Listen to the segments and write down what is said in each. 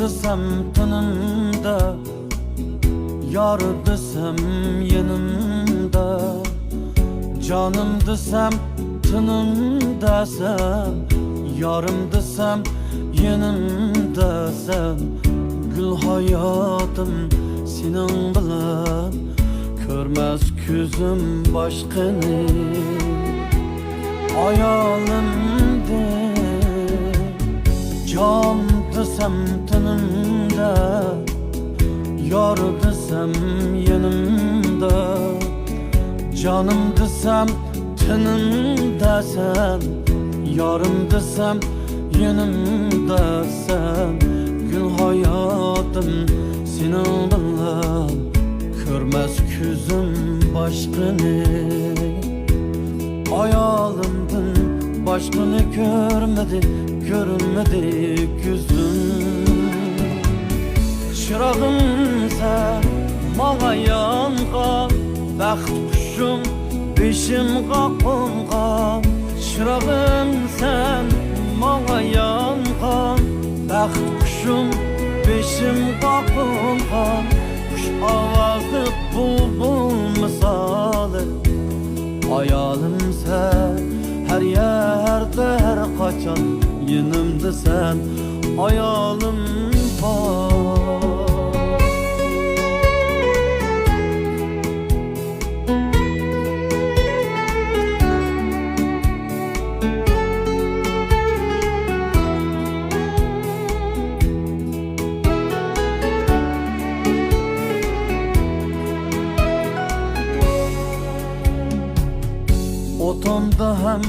desem tanımda, yar desem yanımda, canım desem tanımda sen, yarım desem yanımda sen. Gül hayatım senin bilen, görmez gözüm başkını. Hayalimde can desem tanımda, yar desem yanımda, canım desem tanımda sen, yarım desem yanımda sen. Gül hayatım senin bilen, görmez gözüm başkını. Hayalimden başkını görmedi, görünmedi gözüm. Çırağım sen bana yangan, bəxt kuşum beşimga qongan. Çırağım sen bana yangan, bəxt kuşum beşimga qongan. Kuş avazlı bulbul misali, hayalim sen her yerde her kaçan. Yanımda sen hayalim var. Otomda hem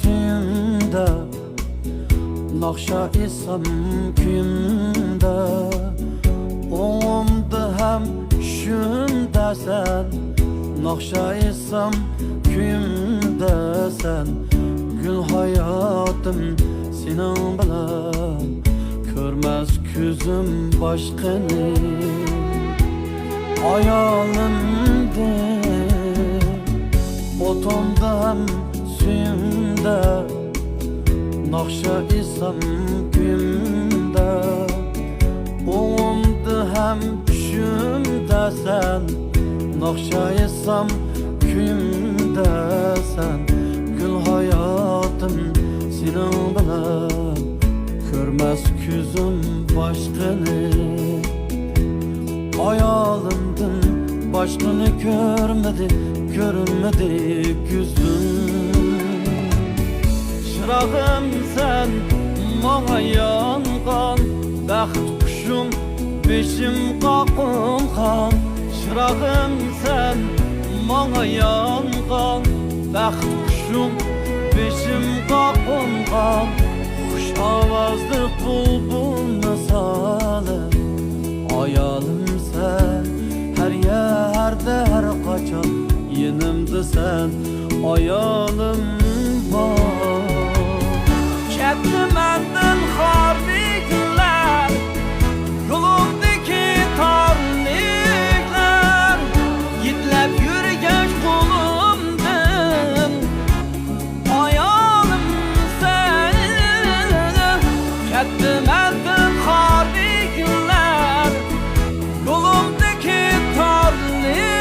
suyunda, nakşa isem kuyumda. Oğumda hem şunda sen, nakşa isem kuyumda sen. Gül hayatım senin bilen, görmez gözüm başkını. Hayalimde otomda hem suyumda, nakşa isem kuyumda. Oğumda hem düşümde sen, nakşa isem kuyumda sen. Gül hayatım senin bilen, görmez gözüm başkını. Hayalimden başkını görmedi, görünmedi gözüm. Çırağım sen bana yangan, bəxt kuşum beşimga qongan. Çırağım sen bana yangan, bəxt kuşum beşimga qongan. Kuş avazlı bulbul misali, hayalim sen her yerde her kaçan. Yanımda sen hayalim var. Ketdi menden harbi günler, yolumdaki tarlikler. Yitlep yürüyüş kulumdun, hayalim sen. Ketdi menden harbi günler, yolumdaki tarlikler.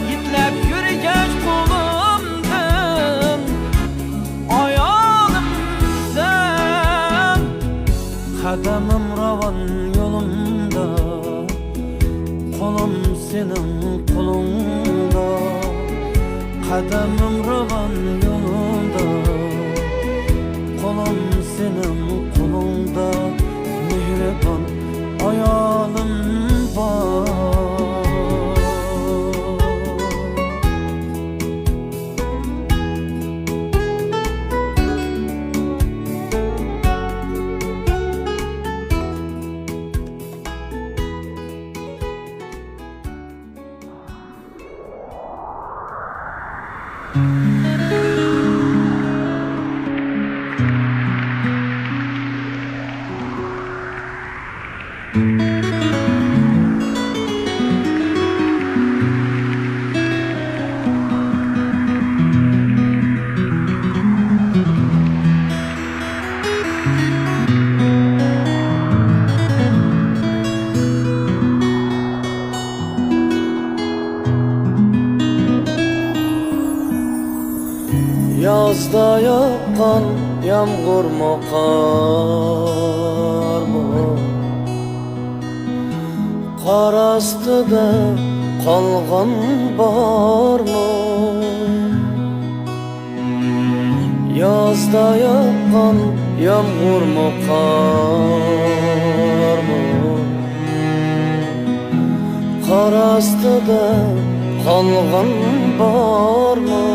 Yitlep yürüyüş kulumdun, hayalim sen. Kademim ravan yolumda, kolum senin kolunda. Kademim ravan yolunda, kolum senin kolunda. Mihriban hayalim var. Yazda yağan yağmur mu kar mı? Qar astida qalğan bar mı? Yazda yağan yağmur mu kar mı? Qar astida qalğan bar mı?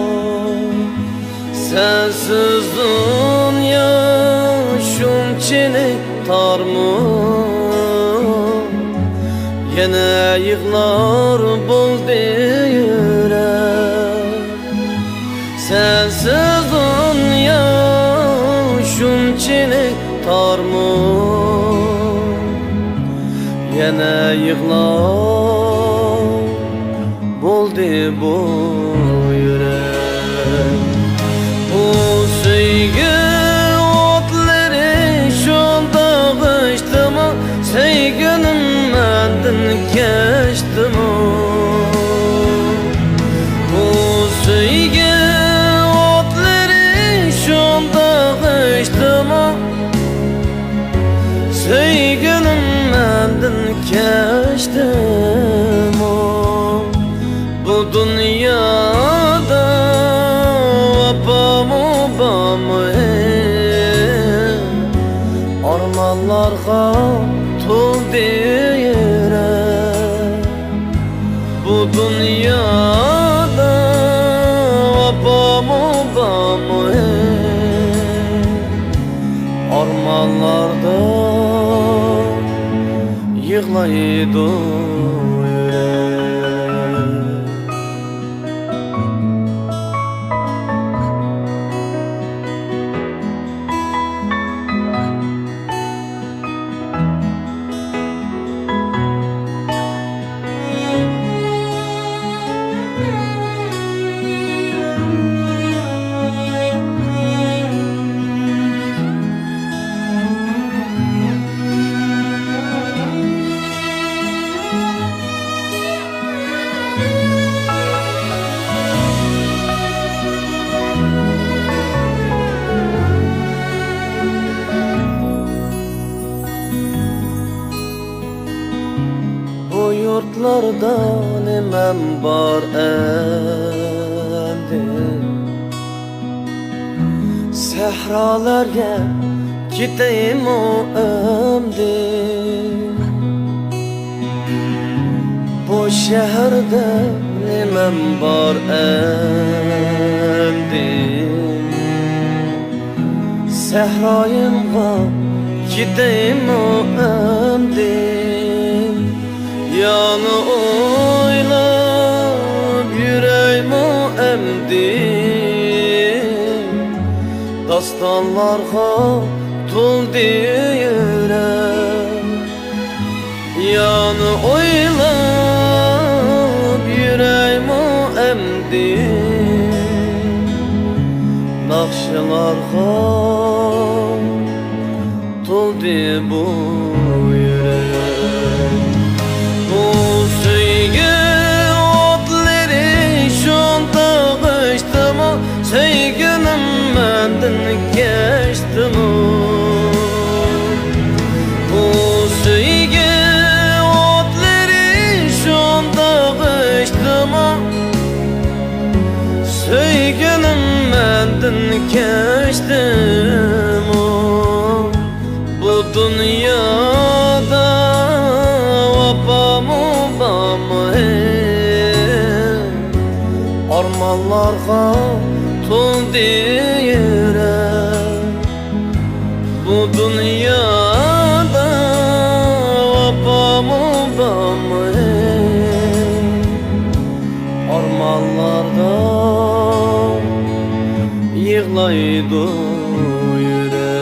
Sensiz dünya şunçilik tar mı? Yine yığlar buldu yürek. Sensiz dünya şunçilik tar mı? Yine yığlar buldu bu yürek. Bu sevgi otları şunda geçti mi? Sevgilim menden geçti mi? Bu sevgi otları şunda geçti mi? Sevgilim menden geçti mi? Bu dünyada armanlarga tuldu yürek. Bu dünyada vapamı bamı armanlarda yığlaydı yürek. Yurtlarda nimem var endi? Sehralarga gideyim o ömdi. Bu şehirde nimem var endi? Sehrayımga gideyim o ömdi. Yanı oylab yüreğimi emdi. Dastanlarga tuldu yürek. Yanı oylab yüreğimi emdi. Nakşılarga tuldu bu yürek. Bu sevgi otları şunda geçti mi? Sevgilim menden geçti mi? Bu sevgi otları şunda geçti mi? Sevgilim menden geçti mi? Bu dünyada armanlarga tuldu yürek. Bu dünyada vapamı bamı armanlarda yığlaydı yürek.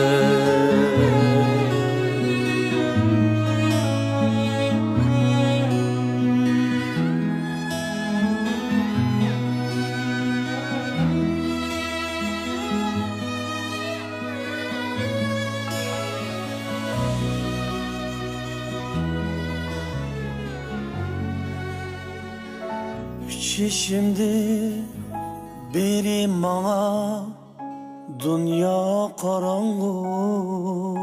Şimdi biri bana Dünya karanlık,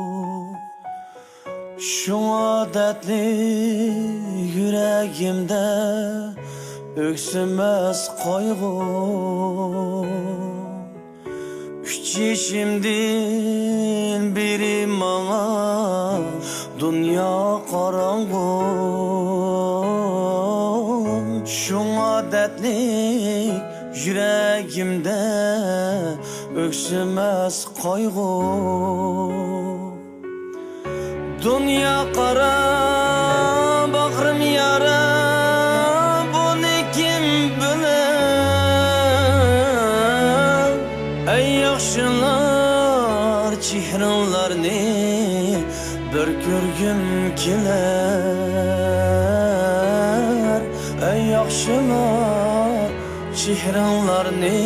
şuna dertli yüreğimde öksümez kaygı. Üç eşimden biri bana dünya karanlık, şuna dertli yüreğimde öksümez kaygı. Dünya kara, bakırım yara, bunu kim bilir? Ey yaxşılar, çehrenlerini bir görgüm keler. Ey yaxşılar, çehrenlerini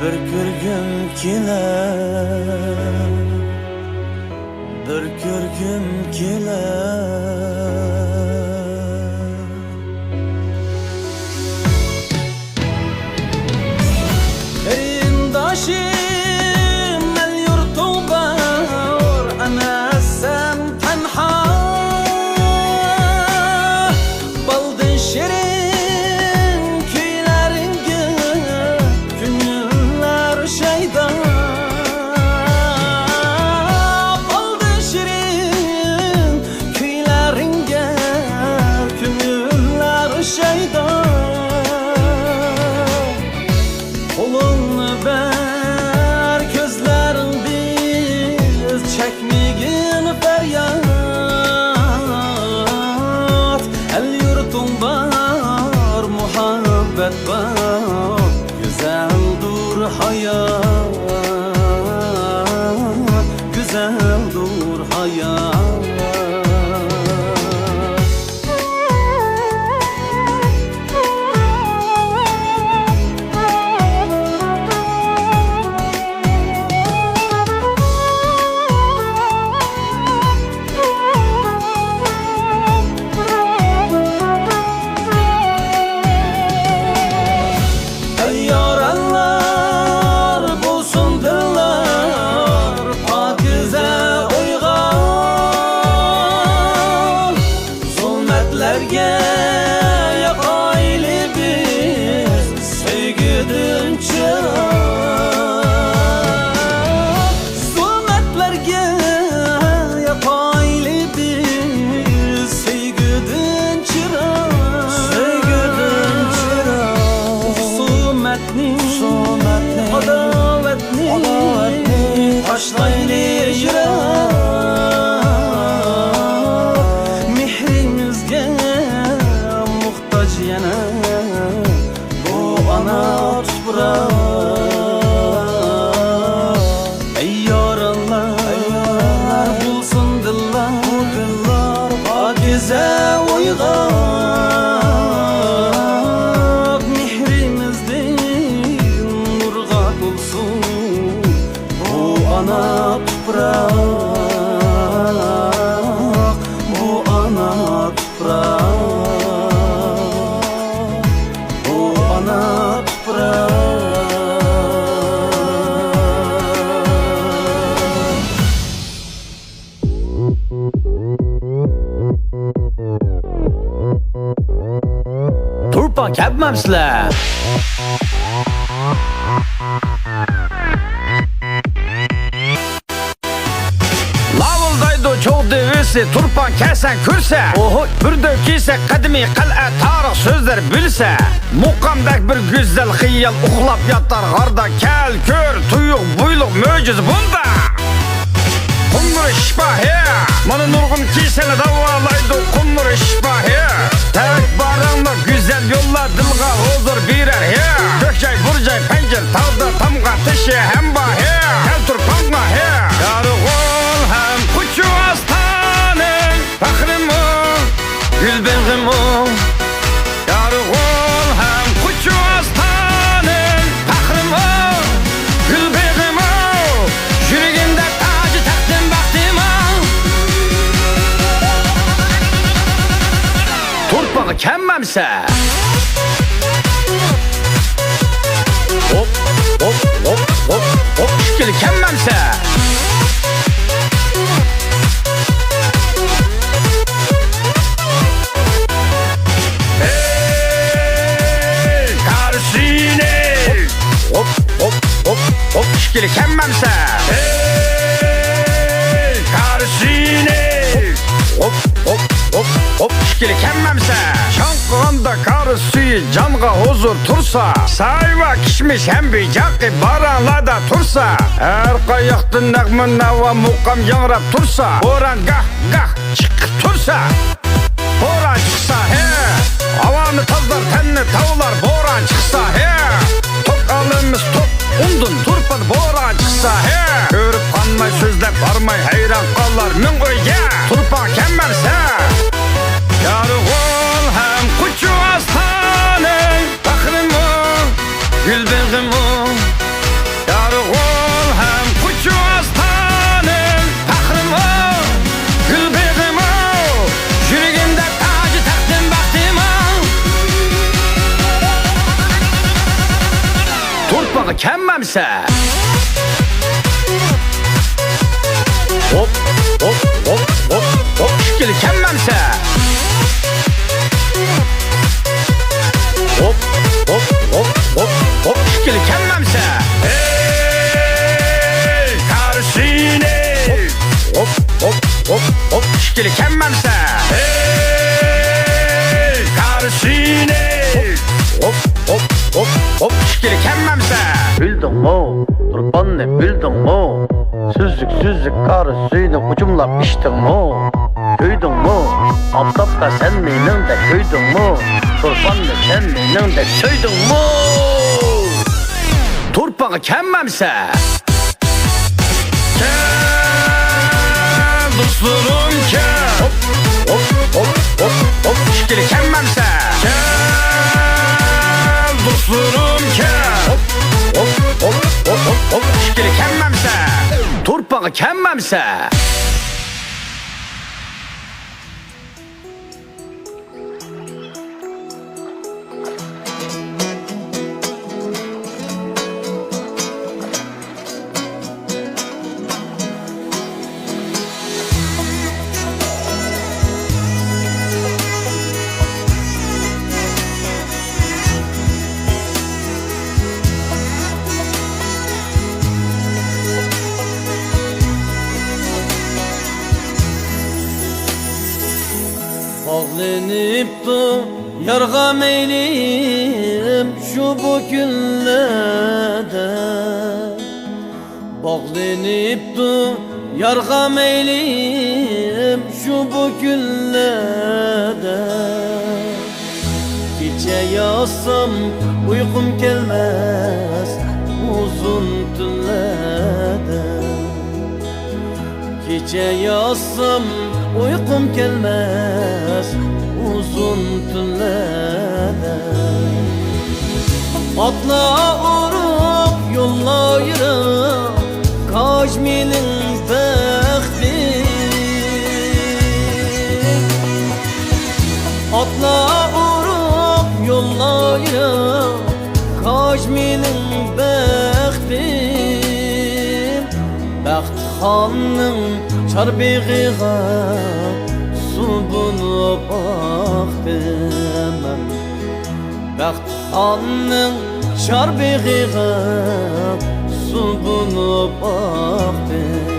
bir görgüm keler. Bir görgüm keler. Erindaşım el yurtum var, ana sen tenha. Baldın şirin köyleringe, günler şeyda. Kolunu ver, gözlerin biz çekmeyin feryat. El yurtum var, muhabbet var, güzeldir hayat, güzeldir hayat. Taşlaylı yürek, mihrimizge muhtaç yana bu ana toprak. Ey yaranlar bulsun dillar, pakize uygak, mihrimizde nurga bulsun ana toprak, bu ana toprak, bu ana toprak. Turpa kepmemsizlar. Çok devisi turpan kesen kürse, oho bir dökiyse kadimi kal'a tarih sözler bilse. Muqamdak bir güzel hiyal uxlap yatar garda, kel kör tuyuq buyluk möciz bunda. Kumur işbahi, mana nurgun kisene davalaydı kumur işbahi. Tek barangda güzel yollar dilga huzur birer he. Gökjay burjay pencer tağda tamga tişi hem bahi. Kel turpanga he, yarı gol hem kuchu astanen. Fakhrim o, gülbengim o, yarı gol hem kuchu astanen. Fakhrim o, gülbengim o, yüreğimde tacı taktım baktım o. Turpağı kemmemse hop hop hop hop hop. hop işkili kemmemse. Hey karşine hop hop hop hop işkili kemmemse. Şankığında karı suyu canğa huzur tursa, sayva kişmiş hem bir jakı baranlarda tursa, her kayıktın nägmen nava muqam yangrap tursa, boran gah gah çık tursa, boran çıksa he, havanı tazlar tenni tavlar, boran çıksa he, tok alımız tok undun turpan boran çıksa he, görüp kanmay sözlep barmay hayran kallar min koyga, turpan kemmemse. Yarıgol hem kuchu astane Bakrimu, gülbeğimu Yarıgol hem kuchu astane Bakrimu, gülbeğimu Yüreğimde tacı taktım baktıma Turpağı kemmemse Hop hop hop hop hop şikili kemmemse Hop hop hop hop hop şikili kemmemse. Hey karşine hop hop hop hop şikili kemmemse. Hey karşine hop hop hop hop şikili kemmemse. Bildin mi? Turpan ne bildin mi? Süzük süzük karı suyunu ucumlap içtin mi? Köydün mü? Aptapka sen minin de köydün mü? Turpan ne sen minin de söydün mü? Turpağı kemmemse. Kel dostlarım kel. Hop hop hop hop hop şikili kemmemse. Kel dostlarım kel. Hop hop hop hop hop hop şikili kemmemse. Turpağı kemmemse. Bağlanıptı yarga meylim şu bu günlerde Bağlanıptı yarga meylim şu bu günlerde Gece yazsam uykum gelmez uzun tünlerde Gece yazsam uykum gelmez uzun tünlerde Atla urup yollayırım Kajminin bəxti Atla urup yollayırım Kajminin bəxti Bəxt xanın çarbeğiğe su bunup baktım Bəxt xanın çarbeğiğe su bunup baktım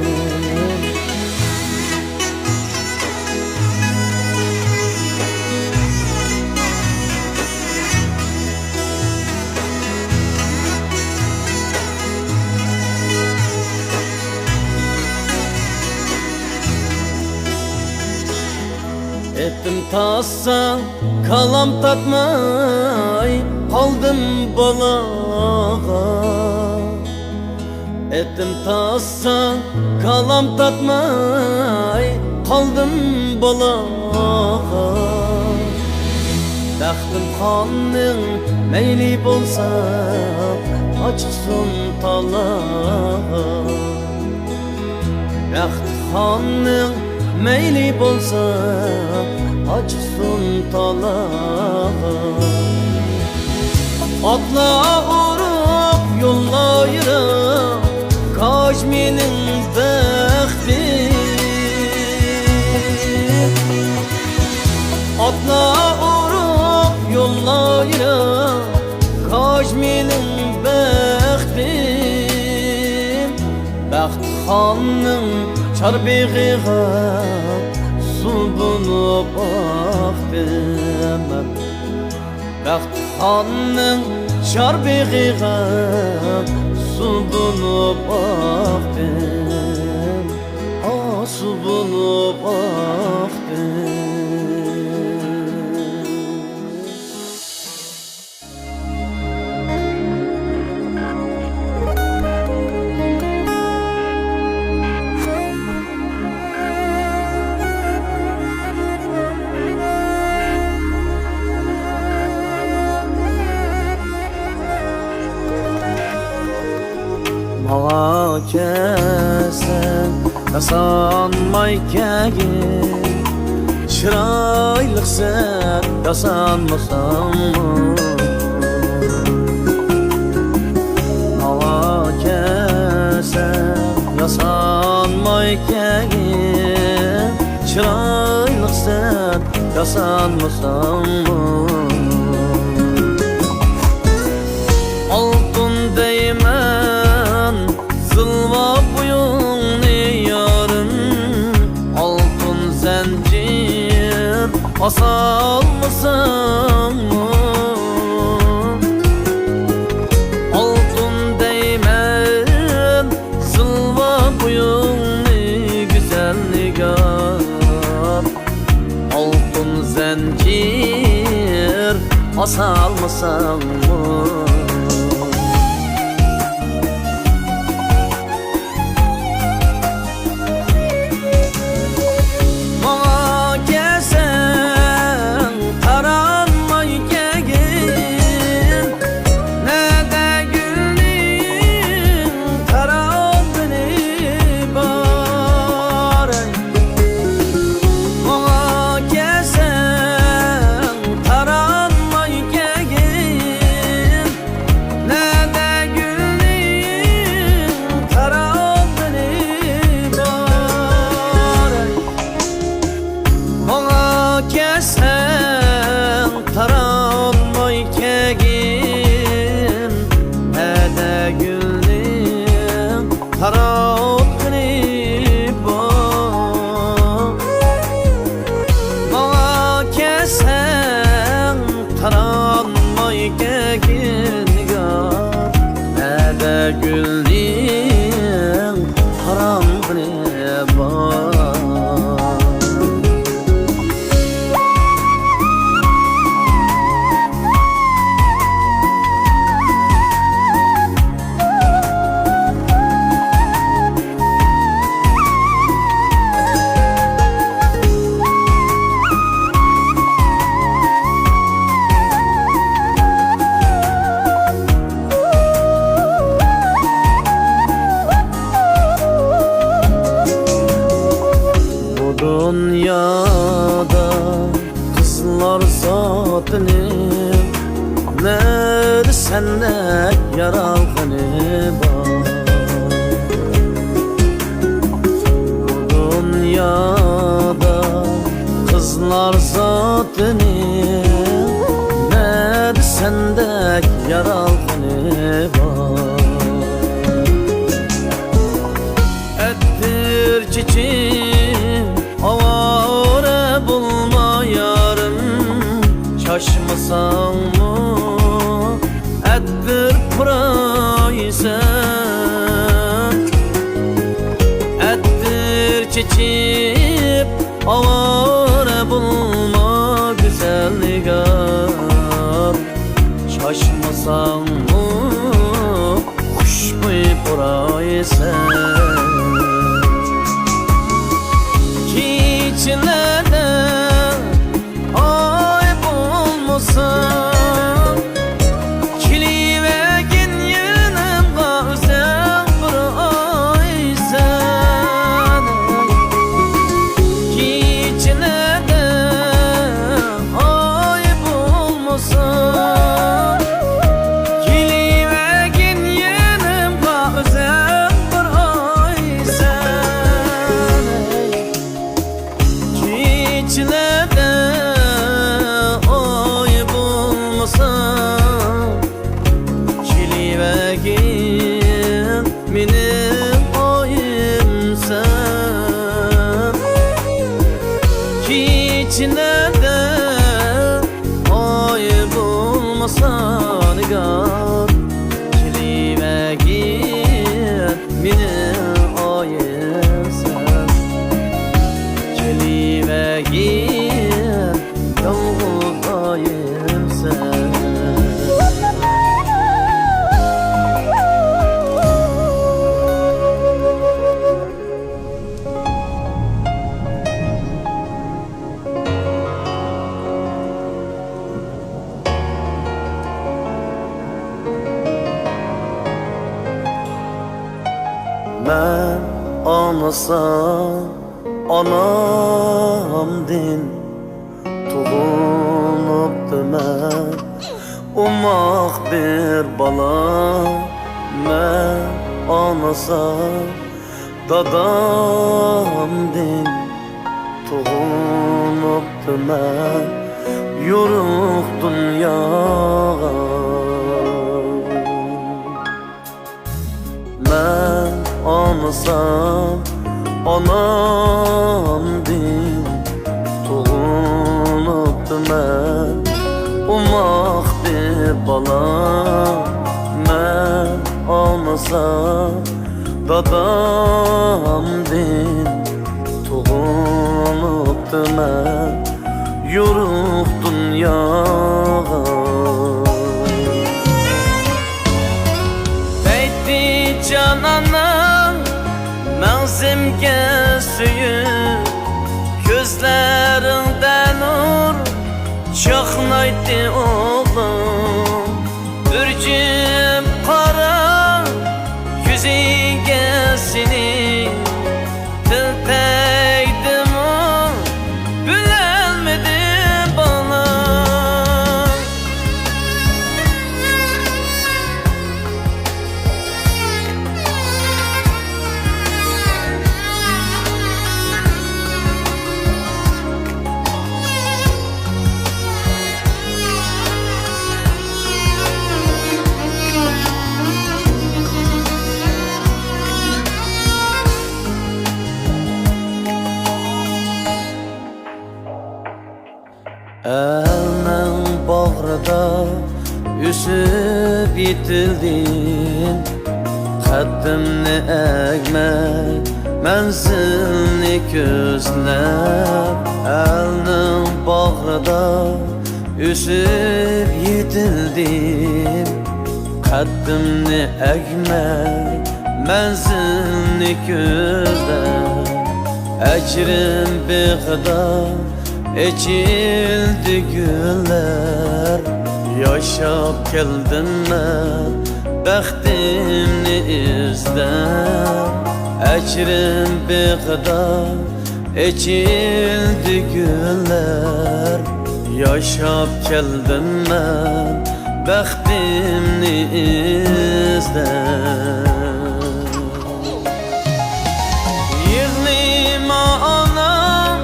Ettim tassa kalam tatmay kaldım balağa Ettim tassa kalam tatmay kaldım balağa Bəxtim xanın meyli bolsa açsın talağa Bəxt xanın meyli bolsa açsın talağa Atla urup yollayırım Kajminin bəxti Atla urup yollayırım Kajminin bəxti xonning charbig'iga suv bo'lib oqdim. Baxt xonning charbig'iga suv bo'lib oqdim. Suv bo'lib oqdim. Mağa kesen yasanmay kegin, çıraylık sen yasanmasan mı? Mağa kesen yasanmay kegin, çıraylık sen yasanmasan mı? Altın değmen zılva boyunlu yarın, altın zincir asalmasın mı? Altın değmen zılva boyunlu güzel nigar, altın zincir asalmasın mı? Gülün haram bile var. Dünyada kızlar zatını nerede sende yaralgını var. Bu dünyada kızlar zatını nerede sende yaralgını var. Ettir çiçeğim avare bulma yarım, şaşmasan mı ettir pıraysen. Ettir çiçip avare bulma güzel nigar, şaşmasan mı kuş mu pıraysen. İçlerde ayıp olmasın, kilivegin yanımda özel bir aysen. İçlerde ayıp olmasın, kilivegin yanımda özel bir aysen. Men anlasam anamdin tug'ilibdi men umoq bir bala. Men anlasam dadamdin tug'ilibdi men yorug' dunyoga. Men anlasam anamdin tug'ilibdi men umoq bir bala. Men anlasam dadamdin tug'ilibdi men yorug' dunyoga. Aytdi cananam mağzimga suyib, ko'zlaringda nur chaqnaydi o'g'lim. Urjib qara ko'ziga sening til tegdimi bilolmadim bolam. Elning bag'rida o'sib yetildin, qaddimni egmay manzilni ko'zlab. Elning bag'rida o'sib yetildin, qaddimni egmay manzilni ko'zlab. Ajrim beg'ida echildi güller, yaşab keldim ben baxtimni izlab. Echrim beg'ida echildi güller, yaşab keldim ben baxtimni izlab. Yig'lima onam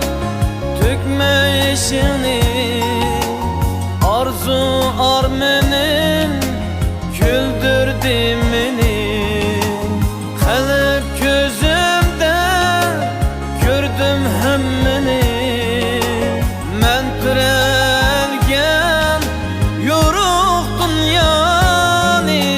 tökme işini, arzu armenin güldürdü beni. Kalep gözümde gördüm hemmini, men türelgen yorug' dünyani.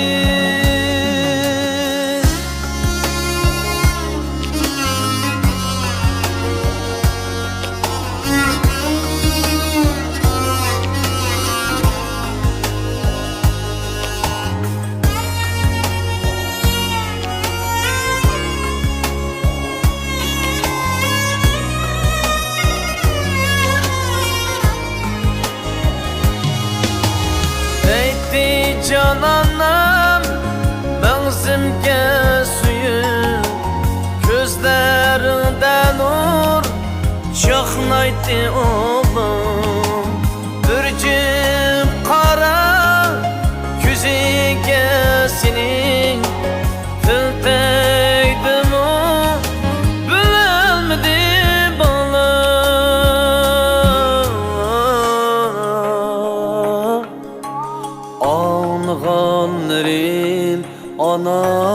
Cananam mağzimga suyib, ko'zlaringda nur chaqnaydi o'g'lim. Urjib qara ko'ziga sening til tegdimi bilolmadim bolam. Ağlaganlarim anamdin.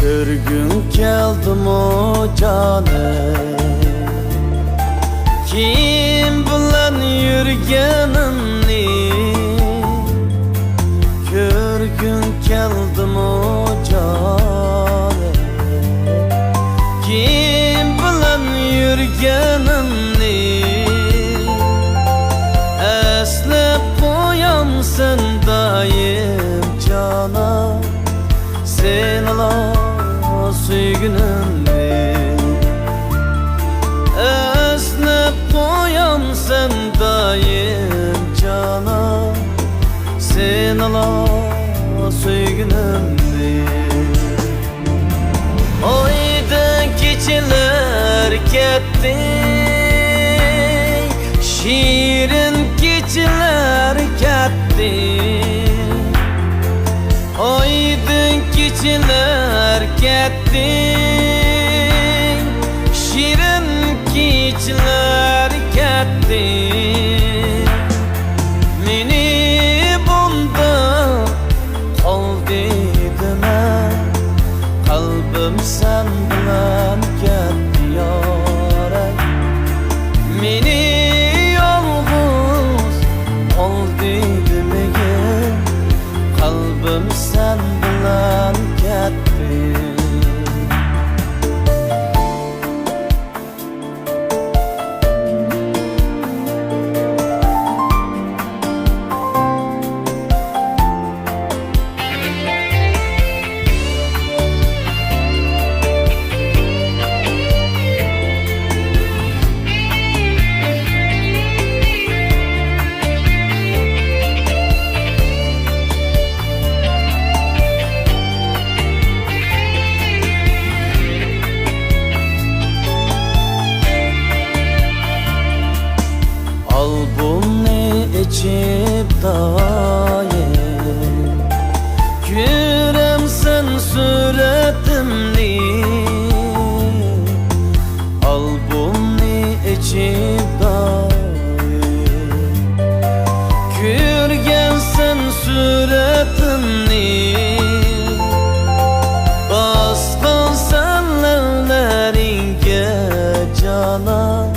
Görgün keldim o canım, kim bilan yurganimni. Görgün keldim o sevganimni eslab qo'yamsan doim jonim senla suygunimni eslab qo'yamsan doim jonim senla suygunimni oyda kechalar ketdi shirin kechalar ketdi oydin kechalar ketdi shirin kechalar ketdi meni bunda qol dedime qalbim sen bilan ketdi yoray meni yolg'iz qol dedime qalbim sen bilan ketdi albomni ichib doim ko'ramsan suratimni albomni ichib doim ko'rgansan suratimni bosqansan lavlaringga jonim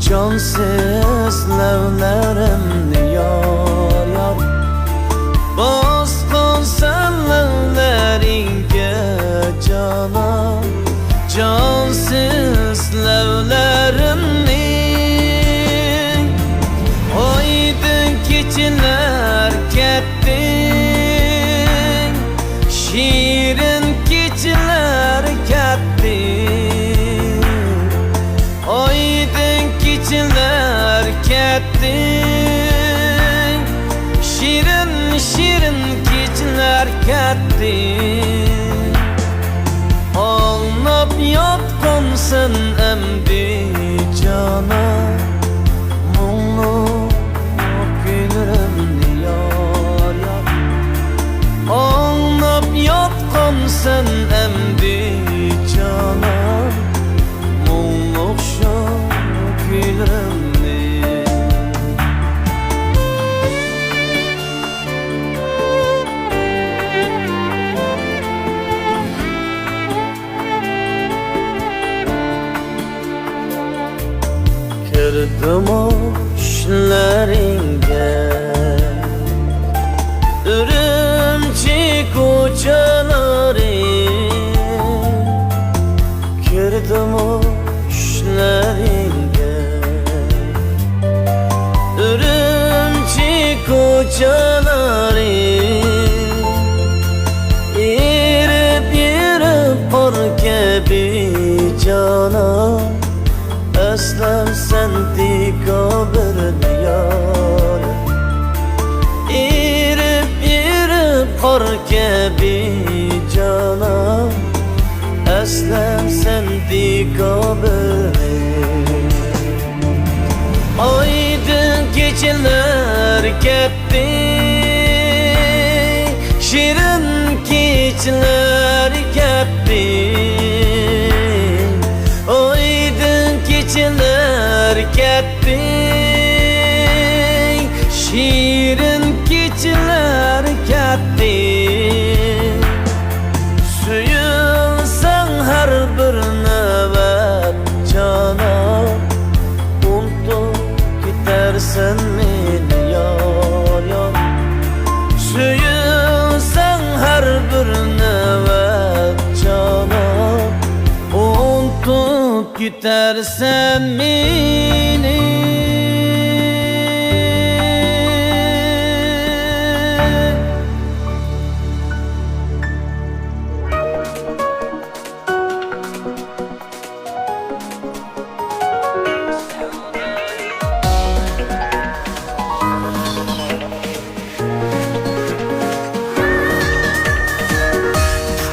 jonsiz lavlarimni yor yor bosqansan lavlaringga jonim jonsiz lavlarimni oydin kechalar ketdi shirin kechalar ketdi oydin kechalar ketdi shirin shirin kechalar ketdi olnab yotqansan emdi jonim munglu kuylarimni yor yor olnab yotqansan emdi jonim munglu kuylarimni kirdim ishlaringga Urumchi ko'chalari kirdim ishlaringga Urumchi ko'chalari erib erib qor kabi jonim aslam sen bir diyar erib erib qor kabi jonim aslam sen bir oydin kechalar ketdi shirin kechalar ketdi oydin kechalar ketdi shirin kechalar ketdi suyulsang har bir navbat jonim unutib ketarsan meni yor yor suyulsang har bir navbat jonim unutib gidersen beni.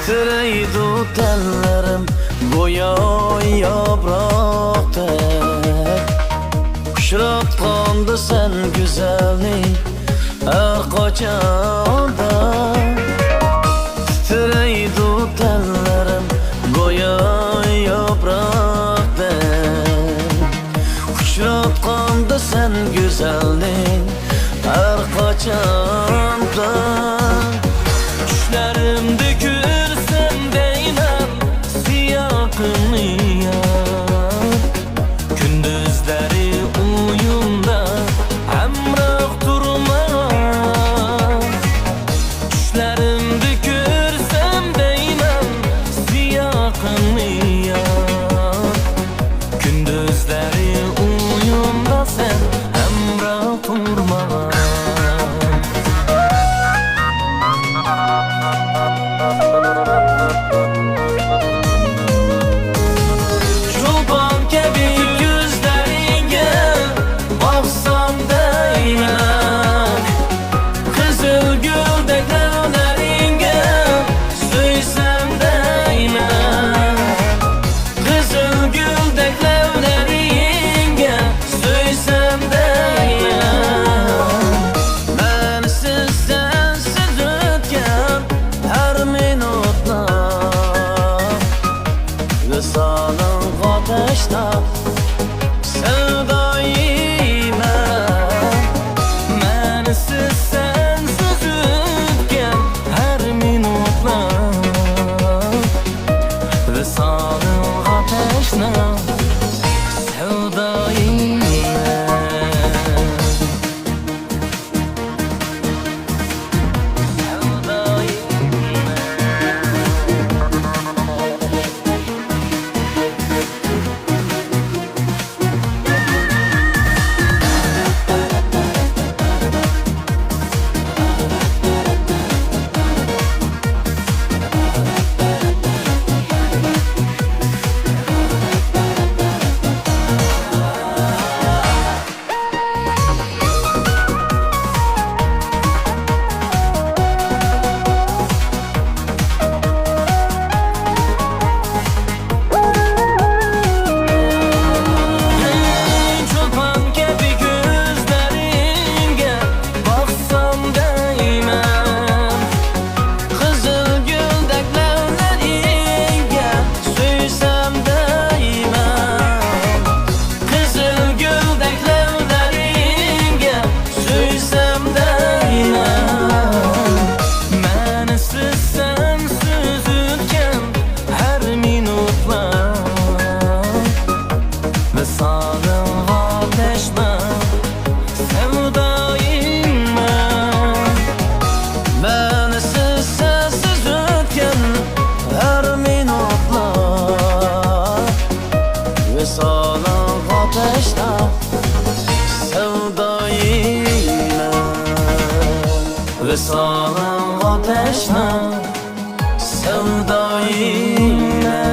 Titreydi tellerim go'yo yaproqdek, uchratganda sen güzellik her qachonda. Titreydi tellerim go'yo yaproqdek, uchratganda sen güzellik her qachonda. Düşlerimde görsem değmem siyahını ya, gündüzleri uyumda emrak durmaz. Düşlerimde görsem değmem siyahını ya, gündüzleri uyumda sen emrak durmaz. Çoban gibi gözlerine baksam değmem, kızıl güldek evlerine söysem değmem, kızıl güldek evlerine söysem değmem. Bensiz sensiz ötken her minutlar, Vüsalın ateşte sevdayım ben. Bensiz sensiz ötken her minutlar, Vüsalın ateşte sevdayım ben. Çoban gibi gözlerine baksam değmem, kızıl güldek levlerine söysem değmem, kızıl güldek levlerine söysem değmem. Bensiz sensiz ötken her minutlar, Vüsalın ateşte sevdayım ben. Bensiz sensiz ötken her minutlar, Vüsalın ateşte sevdayım ben. Vüsalın ateşte sevdayım ben.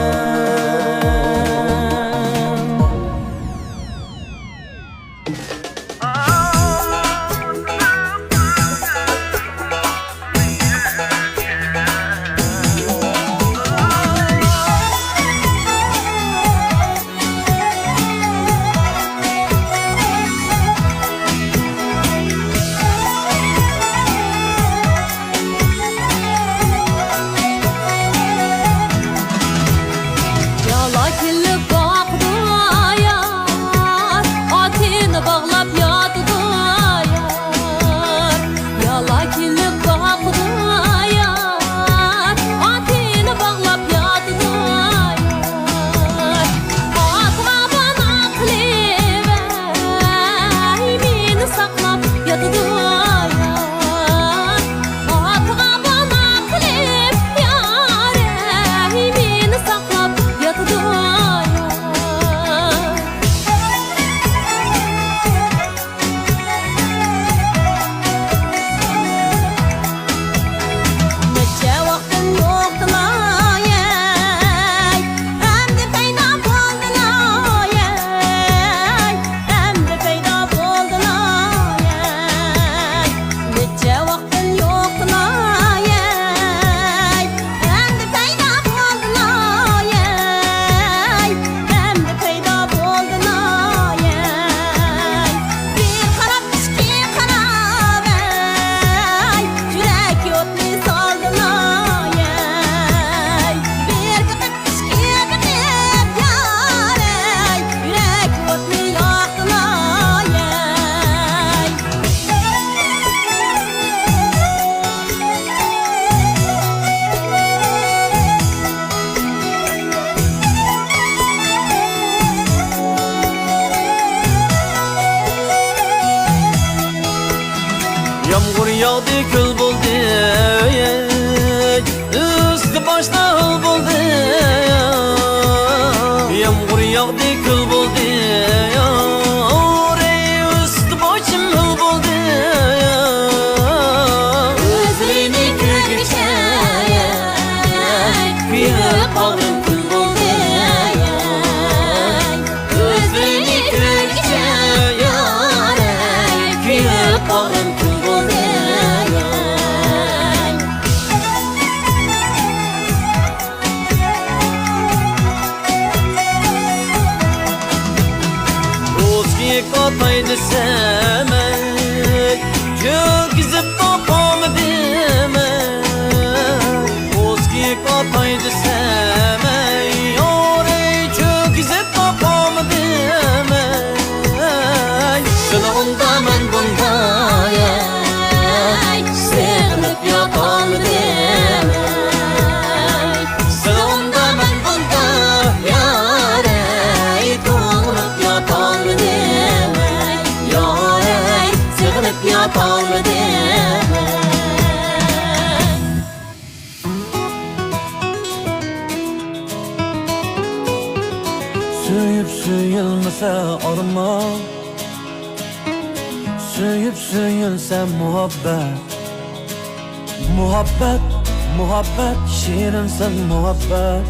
söyülmese armağan. Söyüp söyülse muhabbet. Muhabbet, muhabbet, şirinsin muhabbet.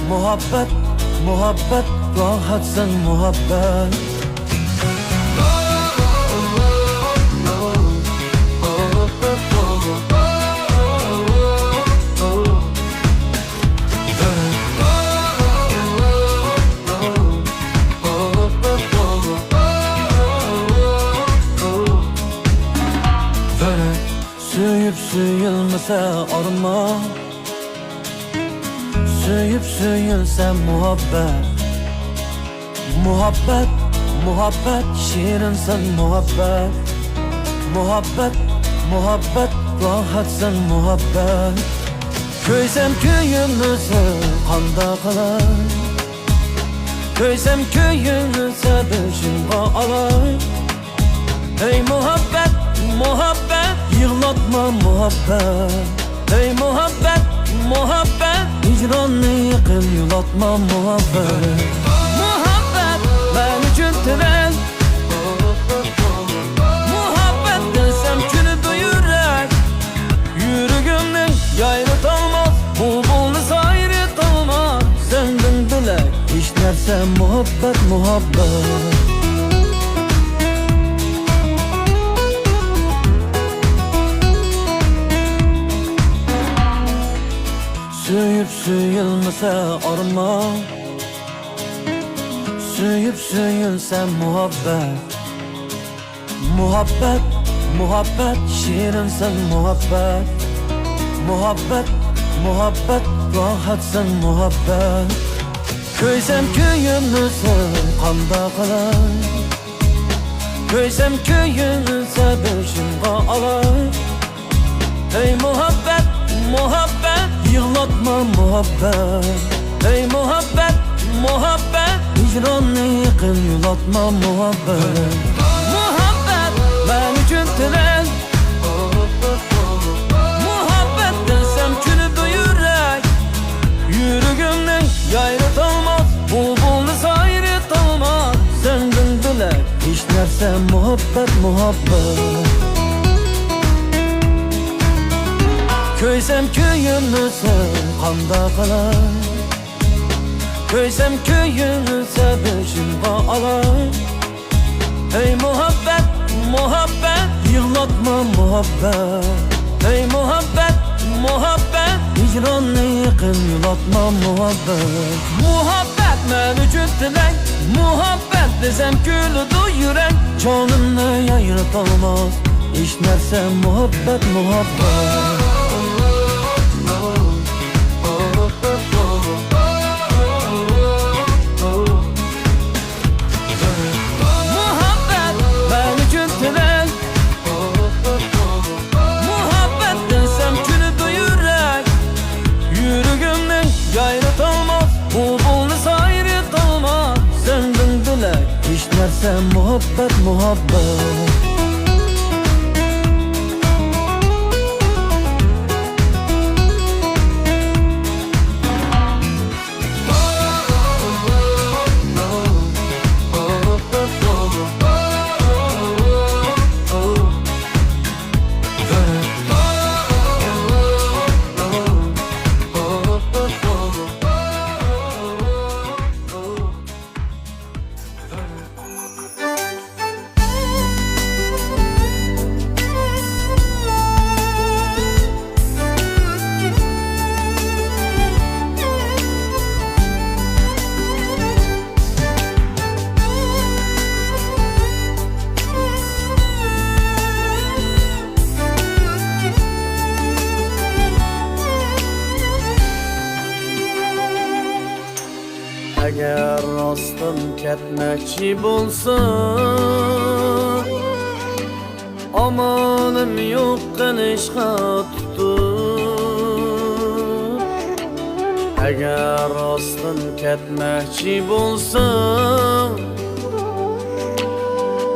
Muhabbet, muhabbet, rahatsın muhabbet. Söyüp söyülmese armağan. Söyüp söyülse muhabbet. Muhabbet, muhabbet, şirinsin muhabbet. Muhabbet, muhabbet, rahatsın muhabbet. Köysem köyümüzü qanda qalay. Köysem köyümüzü başımğa alay. Ey muhabbet, muhabbet, yığlatma muhabbet. Ey muhabbet, muhabbet, hicranını yıkın yulatma muhabbet. Muhabbet, ben üçün tren. Muhabbet desem külü duyurak. Yürügümün gayrı olmaz, bulbulunu sayrı olmaz. Senden bilek, işlerse muhabbet, muhabbet. Söyüp söyülmese armağan. Söyüp söyülse muhabbet. Muhabbet, muhabbet, şirinsin muhabbet. Muhabbet, muhabbet, rahatsın muhabbet. Köysem köyümüzü qanda qalay. Köysem köyümüzü başımğa alay. Ey muhabbet, muhabbet, yığlatma muhabbet. Ey muhabbet, muhabbet, hicranını yıkın yulatma muhabbet. Muhabbet, ben üçün tren. Muhabbet desem külü duyurak. Yürügümün gayrı olmaz, bulbulunu sayrı olmaz. Senden bilek, işlerse muhabbet, muhabbet. Köysem köyümüzü qanda qalay. Köysem köyümüzü başımğa alay. Ey muhabbet, muhabbet, yığlatma muhabbet. Ey muhabbet, muhabbet, hicranını yıkın yulatma muhabbet. Muhabbet men üçün tilek. Muhabbet desem külü duyurak. Canını yayırt olmaz, işlerse muhabbet, muhabbet. İşlerse muhabbet, muhabbet. Eğer rastım ketmekçi bolsa, amanım yok qilishga tuttu. Eğer rastım ketmekçi bolsa,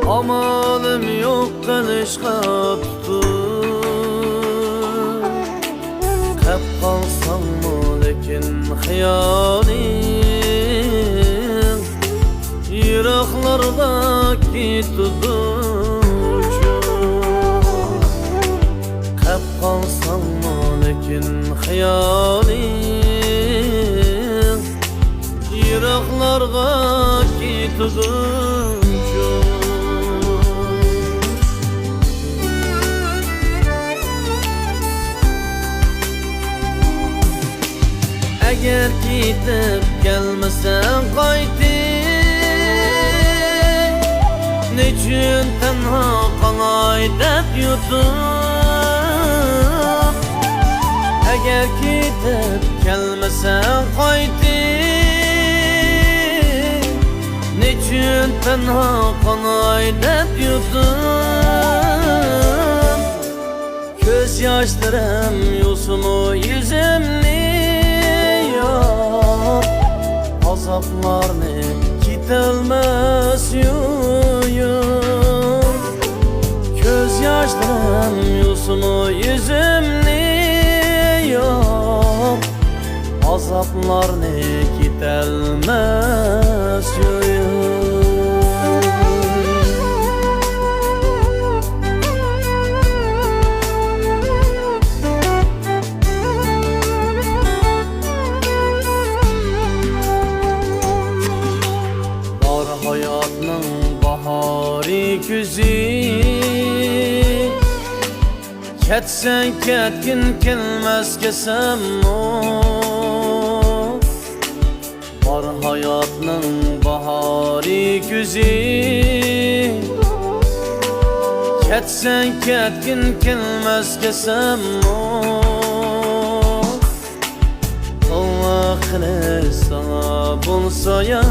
amanım yok qilishga tuttu. Qap qolsammi lekin xiyoling, ketuduncu Qap qalsanmı lekin xayoling Yiroqlarga ketuduncu Eğer gidip gelmesen qaytib Nechun tenha qalay deb yutib Eğer gidip gelmesen qaytib Nechun tenha qalay deb yutib Göz yaşlarım yusunu yüzümni Azaplarını gitilmez yuyum Göz yaşlarım yusunu yüzümni yok Azaplarını gitilmez yuyum Hayatның bahari güzü Ketsen ketkin kelmez kesem o Var hayatның bahari güzü Ketsen ketkin kelmez kesem o Allah sana bulsa ya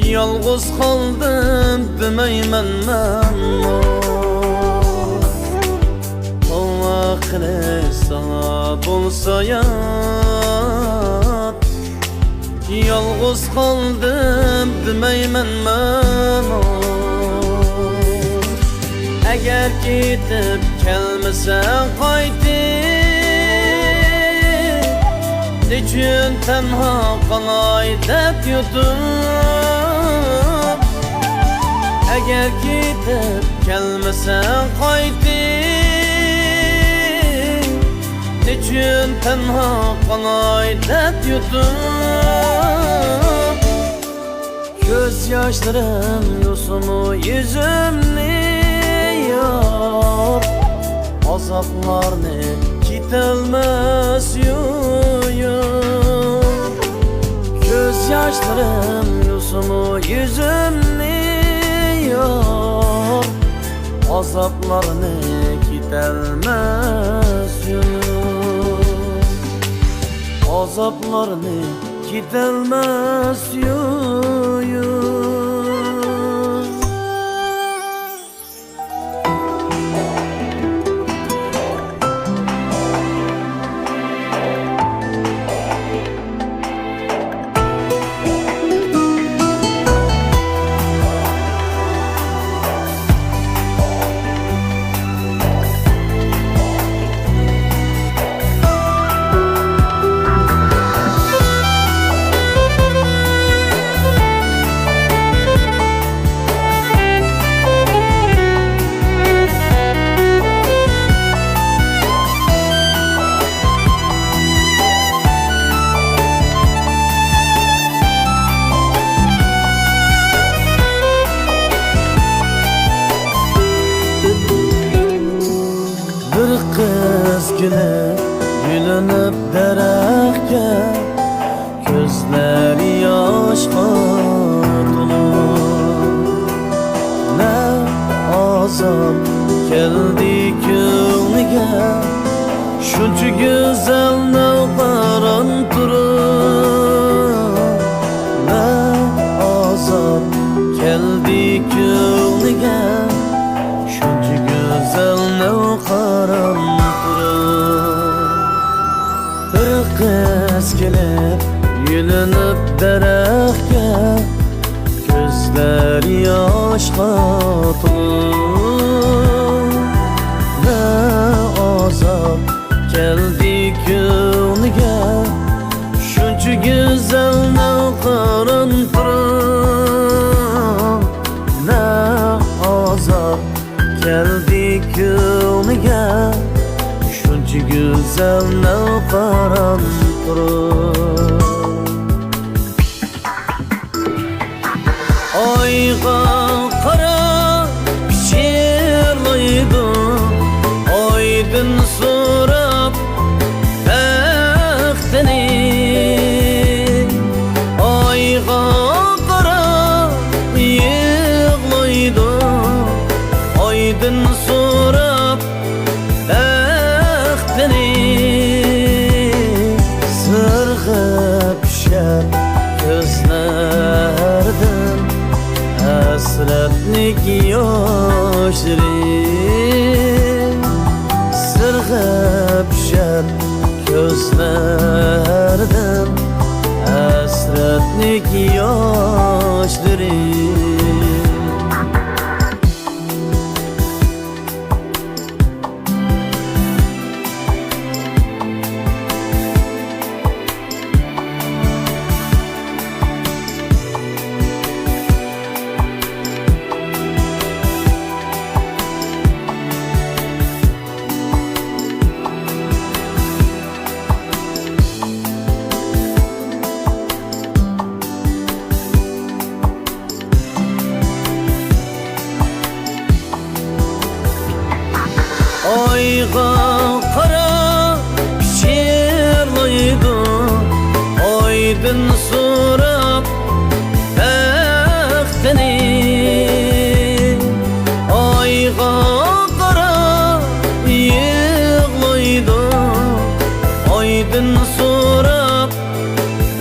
Yalğız kaldım demeymen men Allah sana bulsa ya Yalğız kaldım demeymen men Eğer gidip gelmesen qaytib Nechun tenha qalay deb yutib Eğer gidip gelmesen qaytib Nechun tenha qalay deb yutib Göz yaşlarım yusunu yüzümni yok Azaplarını gitilmez yuyum Göz yaşlarım yusunu yüzümni yok Azaplarını gitilmez yuyum Azaplarını gitilmez yuyum Gülüp gülünüp derekke Gözleri yaşqa dolur Ne azap geldi gönlüge Şunca güzel navbaran durur Ne azap geldi gönlüge Şunca güzel navbaran Kız gelip yürünüp derekke Gözleri yaşqa dolur Ne azap geldi gönlüge Şunca güzel navbaran durur ko'ngliga shuncha go'zal navqiron turib oyga qarab pichirlaydi oydin so'rab baxtini oyga qarab yig'laydi oydin so'rab baxtini sirg'ib pishar ko'zlardan hasratlik yoshları sirg'ib pishar ko'zlardan hasratlik yoshları oyga qarab pichirlaydi oydin so'rab baxtini oyga qarab yig'laydi oydin so'rab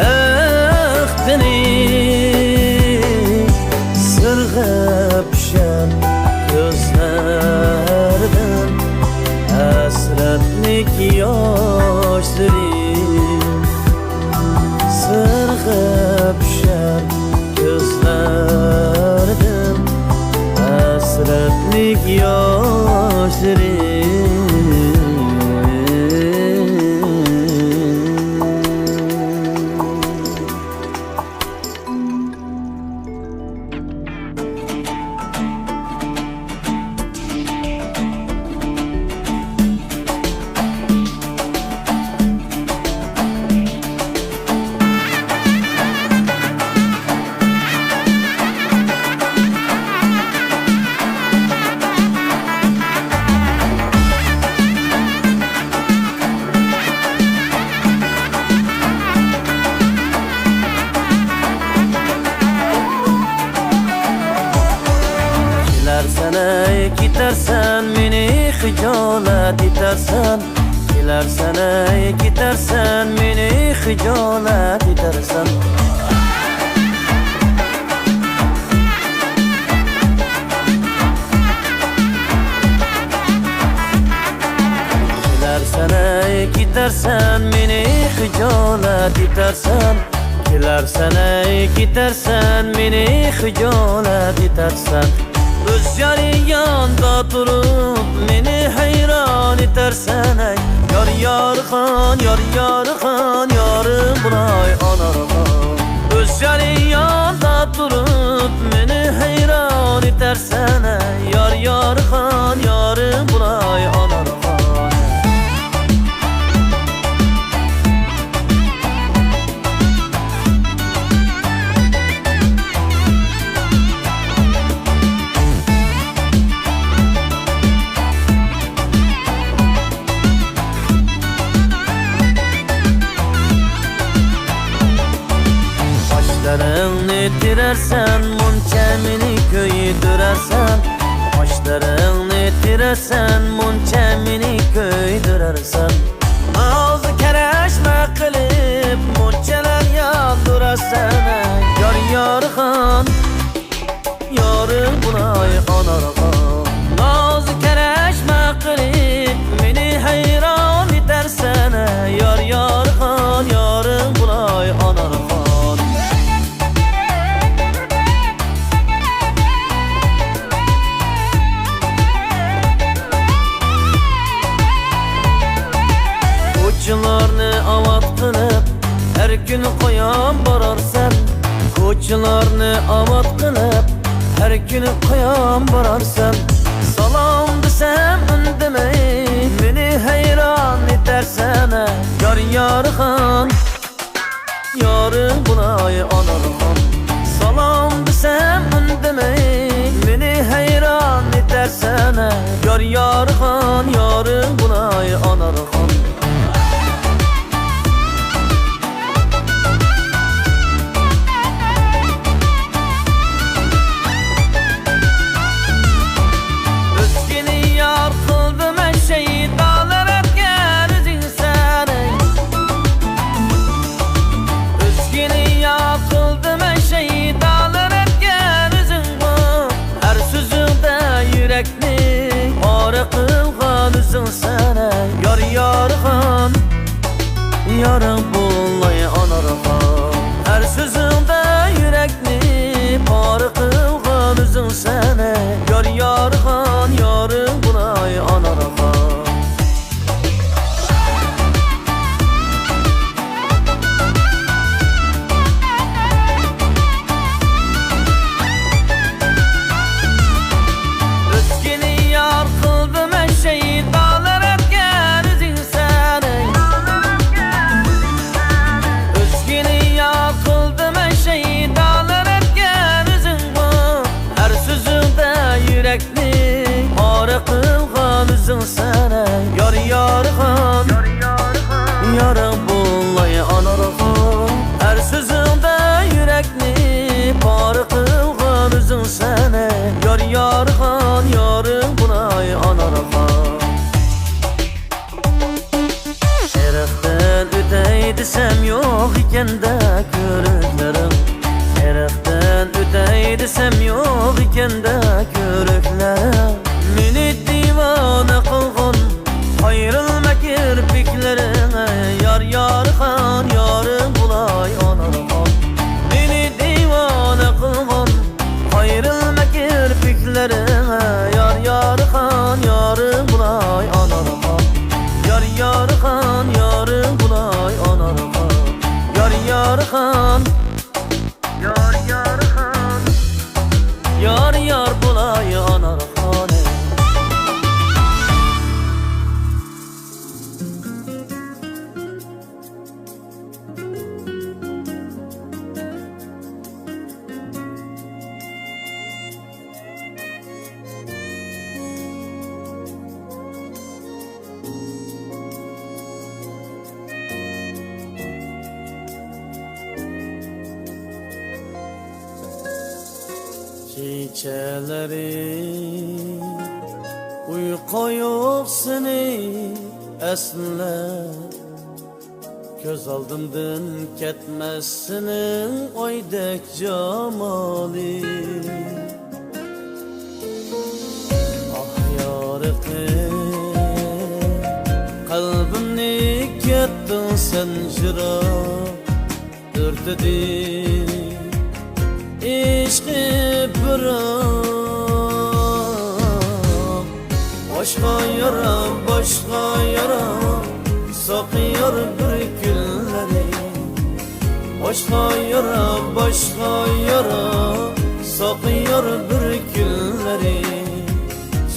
baxtini sirg'ib pishar ko'zlardan hasratlik yoshları sirg'ib pishar ko'zlardan hasratlik yoshları gidersen beni hicalet edersen Gidersen gidersen beni hicalet edersen Gidersen beni hicalet edersen gidersen beni hicalet edersen Öz yanında durup beni hayran edersen ey Yar yarıkan, yar yarıkan, yarım buray anarıkan Öz yanında durup beni hayran edersen ey Yar yarıkan, yarım buray anarıkan Başlarını tirersen, munçemini köydürersen Başlarını tirersen, munçemini köydürersen Ağzı kereşme kılıp, munçeler yandırarsan Yar yarıkan, yarın bunay anarıkan Ağzı kereşme kılıp, beni hayran edersen Yar yarıkan, yarın bunay anarıkan Koçlarını avat kılıp her gün koyan bararsan Koçlarını avat kılıp her gün koyan bararsan Salam desem ündemey, beni hayran edersene. Yar yarıhan, yarın bulay anarhan. Salam desem ündemey, beni hayran edersene. Yar yarıhan, yarın bulay anarhan. Sana yar yarıhan, yarın bullay anarhan. Her sözünde yürekni parı kılgan üzün sana. Yar yarıhan, yarın bullay anarhan. Özgeni yar kıldım her şeyi. Sana yar yarıhan, yarın bullay anarhan. Her sözünde yürekni parı kılgan üzün sana. Yar yarıhan, yarın bullay anarhan. Eraqdan ötey desem yok iken de körüklerim. Eraqdan ötey desem yok iken de körüklerim. Meni divane kılgın, ayrılma kirpiklerine. Yar yarıhan, yarın bulay anarhan. Meni divane kılgın, ayrılma kirpiklerine. Yar yarıhan, yarın bulay anarhan. Yar yarıhan, yarın bulay anarhan. Yar yarıhan, yar yarıhan, yar yar bulay anarhan. Geceleri uyku yok seni esler. Göz aldımdan ketmezsinin oydek camali. Ah yarıkı kalbimni kettin sen jıra. Dördedi İşqi bırak. Başka yara, başka yara sakıyor bir günleri. Başka yara, başka yara sakıyor bir günleri.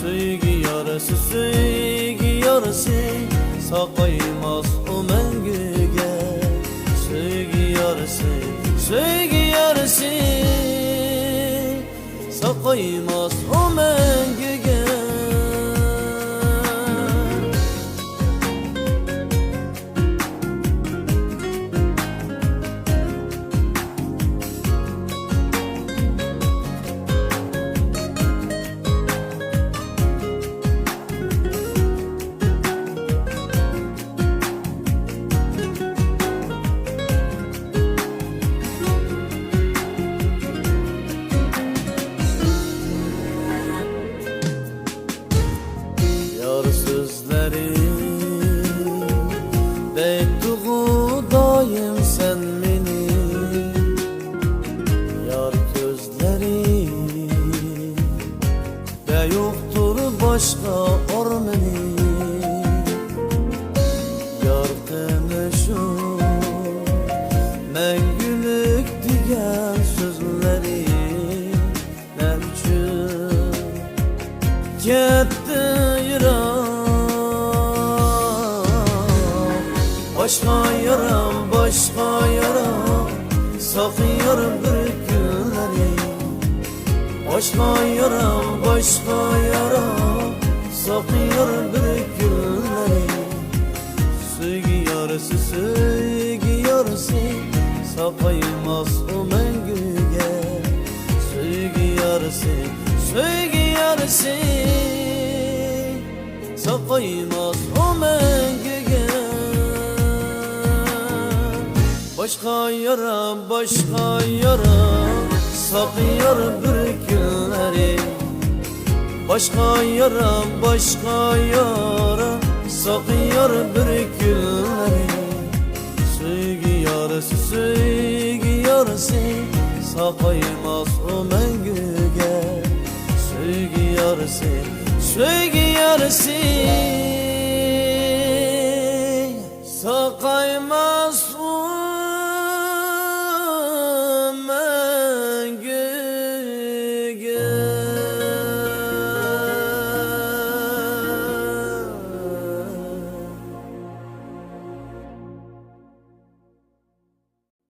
Sevgi yarası, sevgi yarası sakaymaz o mengüge. Sevgi yarası, sevgi yarası sakaymaz o mengüge. Başka ormeni yardım şu mengülük diyen sözleri mevcut. Başka yaram, başka yaram Sakıyor bir günleri Başka yaram, başka yaram Sakıyor bir günleri Sevgi yarısı, sevgi yarısı Sakaymaz o mengüge Sevgi yarısı, sevgi yarısı Sakaymaz o mengüge Başka yaram, başka yaram Sakıyor bir günleri Başka yaram, başka yaram Sakıyor bir günleri Sevgi yarısı, sevgi yarısı Sakaymaz o mengüge Sevgi yarısı, sevgi yarısı